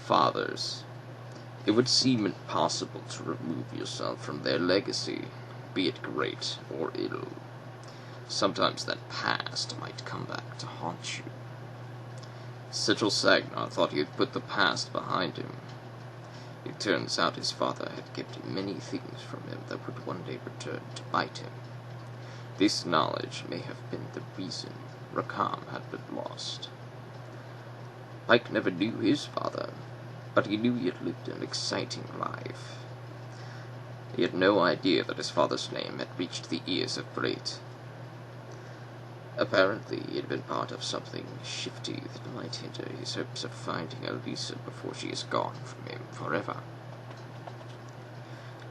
fathers. It would seem impossible to remove yourself from their legacy, be it great or ill. Sometimes that past might come back to haunt you. Sigil Sagnar thought he had put the past behind him. It turns out his father had kept many things from him that would one day return to bite him. This knowledge may have been the reason Rakam had been lost. Pike never knew his father, but he knew he had lived an exciting life. He had no idea that his father's name had reached the ears of Brate. Apparently, he had been part of something shifty that might hinder his hopes of finding Elisa before she is gone from him forever.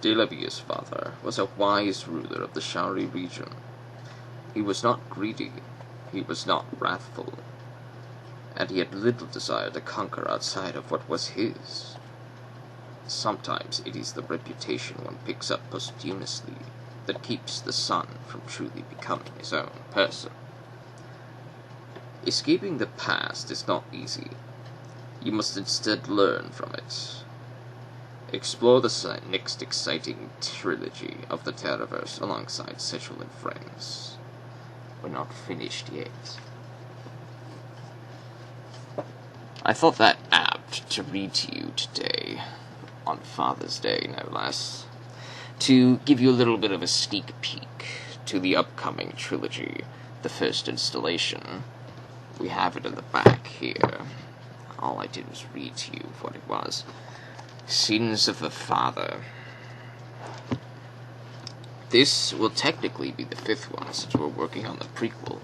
Delavia's father was a wise ruler of the Shari region. He was not greedy, he was not wrathful, and he had little desire to conquer outside of what was his. Sometimes it is the reputation one picks up posthumously that keeps the son from truly becoming his own person. Escaping the past is not easy. You must instead learn from it. Explore the next exciting trilogy of the Terraverse alongside Sigil and friends. We're not finished yet. I thought that apt to read to you today, on Father's Day no less, to give you a little bit of a sneak peek to the upcoming trilogy, the first installation. We have it in the back here. All I did was read to you what it was. Sins of the Father. This will technically be the 5th one, since we're working on the prequel.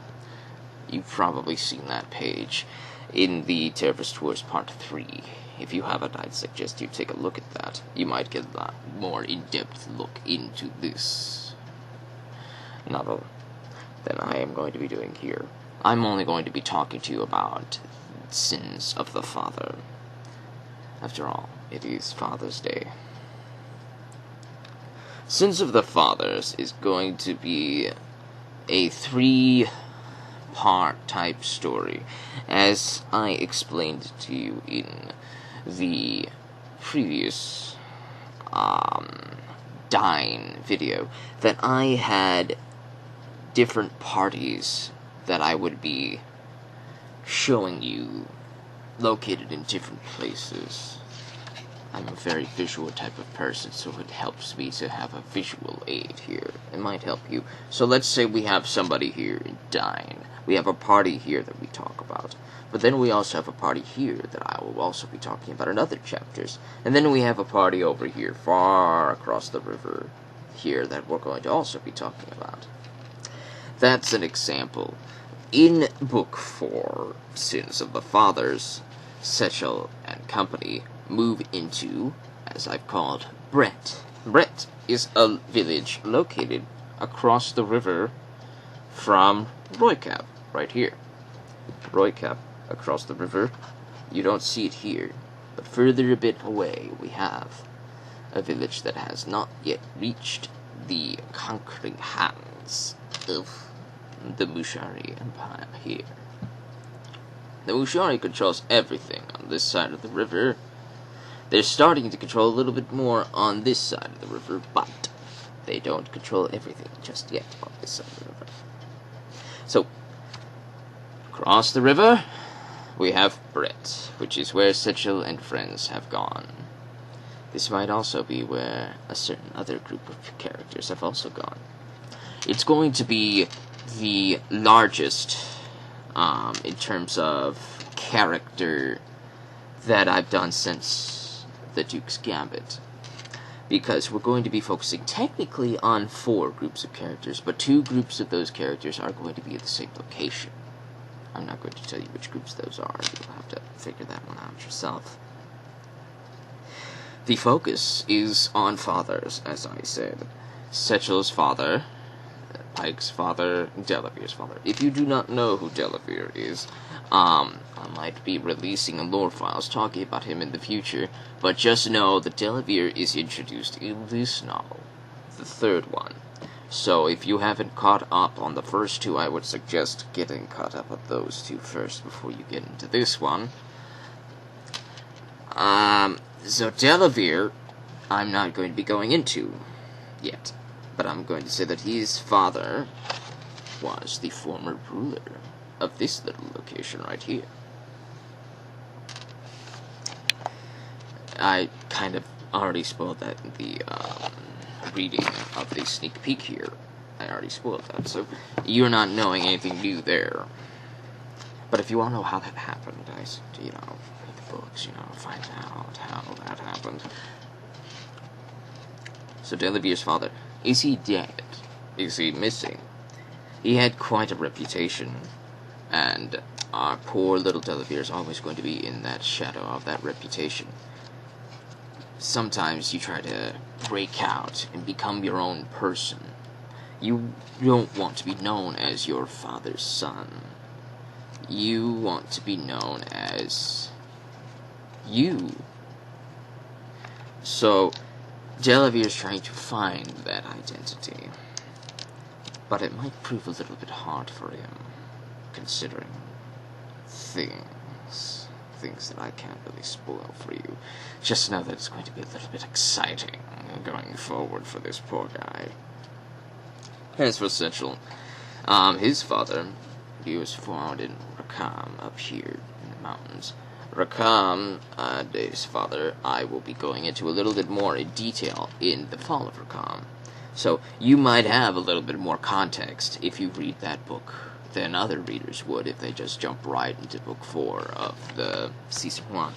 You've probably seen that page in the Terraverse Tours Part 3. If you haven't, I'd suggest you take a look at that. You might get a more in-depth look into this novel than I am going to be doing here. I'm only going to be talking to you about Sins of the Father. After all, it is Father's Day. Sins of the Fathers is going to be a 3-part type story, as I explained to you in the previous Dine video, that I had different parties that I would be showing you located in different places. I'm a very visual type of person, so it helps me to have a visual aid here. It might help you. So let's say we have somebody here in Dine. We have a party here that we talk about. But then we also have a party here that I will also be talking about in other chapters. And then we have a party over here, far across the river here, that we're going to also be talking about. That's an example. In Book 4, Sins of the Fathers, Sigil and company move into, as I've called, Brett. Brett is a village located across the river from Roycap, right here. Roycap, across the river. You don't see it here, but further a bit away we have a village that has not yet reached the conquering hands of the Mushari Empire here. The Mushari controls everything on this side of the river. They're starting to control a little bit more on this side of the river, but they don't control everything just yet on this side of the river. So, across the river, we have Brett, which is where Sigil and friends have gone. This might also be where a certain other group of characters have also gone. It's going to be the largest, in terms of character, that I've done since the Duke's Gambit. Because we're going to be focusing technically on 4 groups of characters, but 2 groups of those characters are going to be at the same location. I'm not going to tell you which groups those are. You'll have to figure that one out yourself. The focus is on fathers, as I said. Sigil's father, Pike's father, Delavere's father. If you do not know who Delavere is, I might be releasing lore files talking about him in the future, but just know that Delavere is introduced in this novel, the 3rd one. So if you haven't caught up on the first 2, I would suggest getting caught up on those 2 first before you get into this one. So Delavere, I'm not going to be going into yet, but I'm going to say that his father was the former ruler of this little location right here. I kind of already spoiled that in the reading of the sneak peek here. I already spoiled that, so you're not knowing anything new there. But if you want to know how that happened, guys, read the books, find out how that happened. So Delavere's father, is he dead? Is he missing? He had quite a reputation, and our poor little Delavere is always going to be in that shadow of that reputation. Sometimes you try to break out and become your own person. You don't want to be known as your father's son. You want to be known as you. So, Delavere is trying to find that identity. But it might prove a little bit hard for him, considering things that I can't really spoil for you. Just know that it's going to be a little bit exciting going forward for this poor guy. As for Central, his father, he was found in Rakam, up here in the mountains. Rakam, his father, I will be going into a little bit more in detail in the Fall of Rakam. So, you might have a little bit more context if you read that book than other readers would if they just jump right into Book 4 of the Season 1.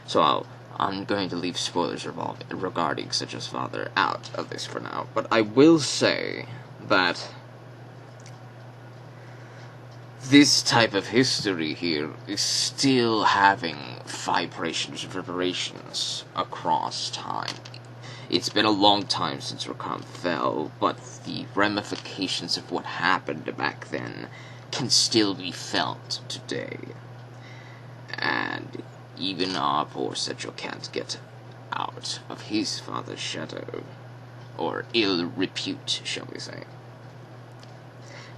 So, I'm going to leave spoilers regarding Citra's father out of this for now, but I will say that this type of history here is still having vibrations, reverberations across time. It's been a long time since Rakam fell, but the ramifications of what happened back then can still be felt today. And even our poor Citral can't get out of his father's shadow, or ill repute, shall we say.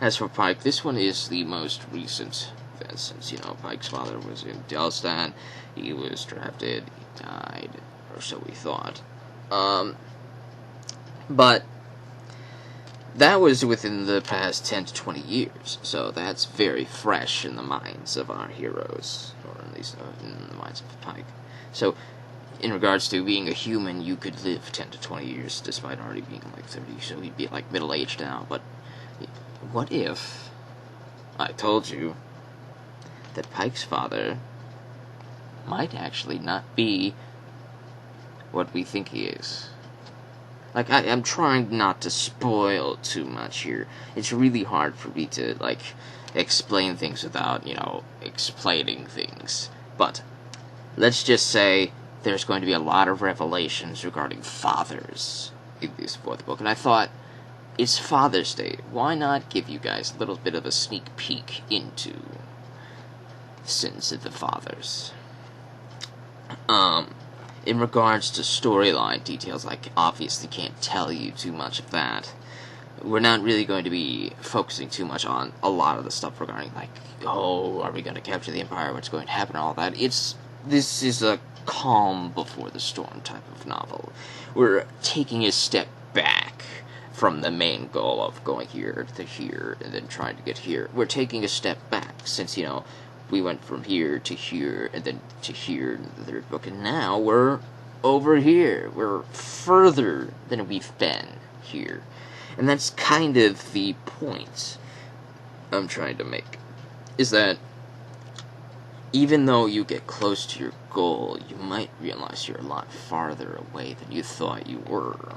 As for Pike, this one is the most recent event, since, Pike's father was in Delstan, he was drafted, he died, or so we thought. But that was within the past 10 to 20 years, so that's very fresh in the minds of our heroes, or at least in the minds of Pike. So, in regards to being a human, you could live 10 to 20 years despite already being like 30, so he'd be like middle-aged now, but what if I told you that Pike's father might actually not be what we think he is? Like, I'm trying not to spoil too much here. It's really hard for me to, explain things without, explaining things. But, let's just say there's going to be a lot of revelations regarding fathers in this fourth book. And I thought, it's Father's Day. Why not give you guys a little bit of a sneak peek into Sins of the Fathers? In regards to storyline details, I obviously can't tell you too much of that. We're not really going to be focusing too much on a lot of the stuff regarding, are we going to capture the Empire, what's going to happen, and all that. This is a calm before the storm type of novel. We're taking a step back from the main goal of going here to here, and then trying to get here. We're taking a step back, since, we went from here to here, and then to here in the third book, and now we're over here. We're further than we've been here. And that's kind of the point I'm trying to make, is that even though you get close to your goal, you might realize you're a lot farther away than you thought you were.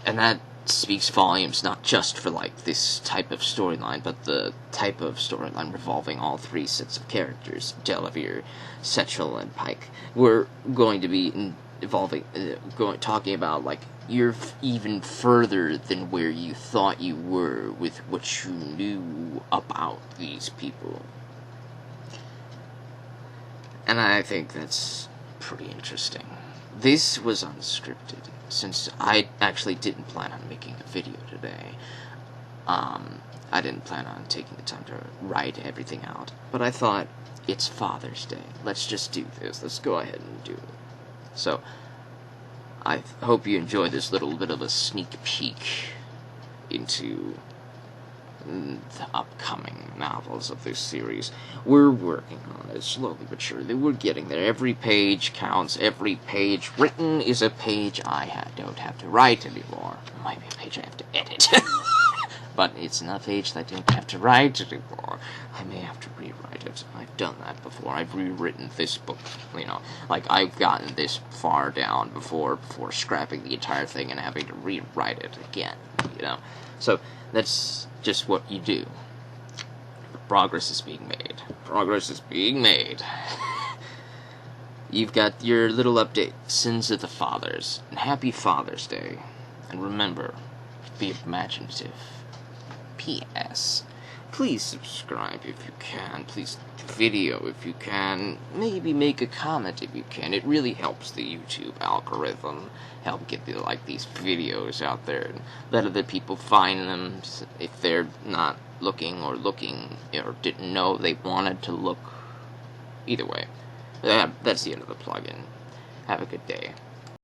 And that speaks volumes not just for, this type of storyline, but the type of storyline revolving all three sets of characters, Delavere, Setchel, and Pike. We're going to be talking about, you're even further than where you thought you were with what you knew about these people. And I think that's pretty interesting. This was unscripted, since I actually didn't plan on making a video today. I didn't plan on taking the time to write everything out, but I thought, it's Father's Day. Let's just do this. Let's go ahead and do it. So, I hope you enjoyed this little bit of a sneak peek into the upcoming novels of this series. We're working on it slowly but surely. We're getting there. Every page counts. Every page written is a page I don't have to write anymore. It might be a page I have to edit. But it's not a page that I don't have to write anymore. I may have to rewrite it. I've done that before. I've rewritten this book, like I've gotten this far down before scrapping the entire thing and having to rewrite it again, So, that's just what you do. Progress is being made. Progress is being made. You've got your little update, Sins of the Fathers, and Happy Father's Day. And remember, be imaginative. P.S. Please subscribe if you can. Please like the video if you can. Maybe make a comment if you can. It really helps the YouTube algorithm. Help get these videos out there and let other people find them if they're not looking or didn't know they wanted to look. Either way, that's the end of the plugin. Have a good day.